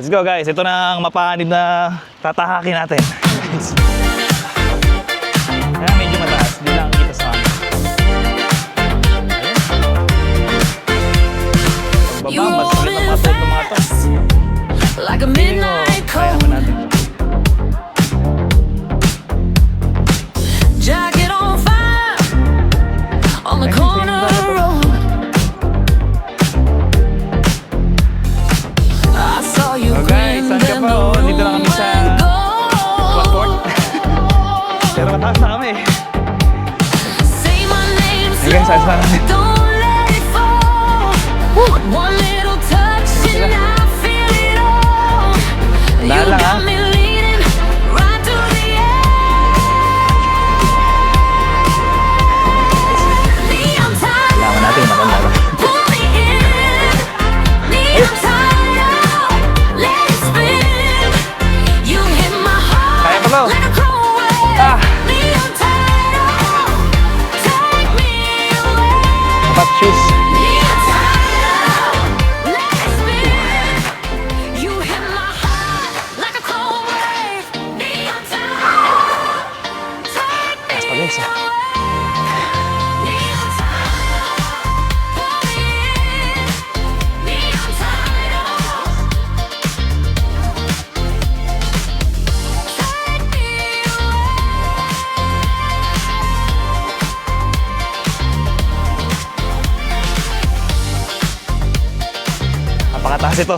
Let's go guys, ito na ang mapanganib na tatahakin natin. Kaya medyo mataas, di lang kita sa akin. Pagbaba, mas ulit ang mga tuwag ng mga to. Like a midnight Kaya cold, naman natin. jacket on fire on the corner road. I saw you Oh guys, saan ka pa? Oh, dito na kami sa Blackboard. Pero mataas na kami. Say my name Hey guys, ayos na natin. don't let it fall. One little touch and I feel it all. You Dahan lang, got ha? me leaning right to the end. Neon time, Kailangan natin matanda ba? pull me in. Neon time, let it spin. You hit my Kaya pa ba? heart like a cold wave. Ah! Neon time, take me away. Dapat shoes. Neon time, let it spin. You hit my heart like a cold wave. Neon time, take me Taas pa guys, ah. away. Neon time, pull me in. Neon time, take me Napakataas ito.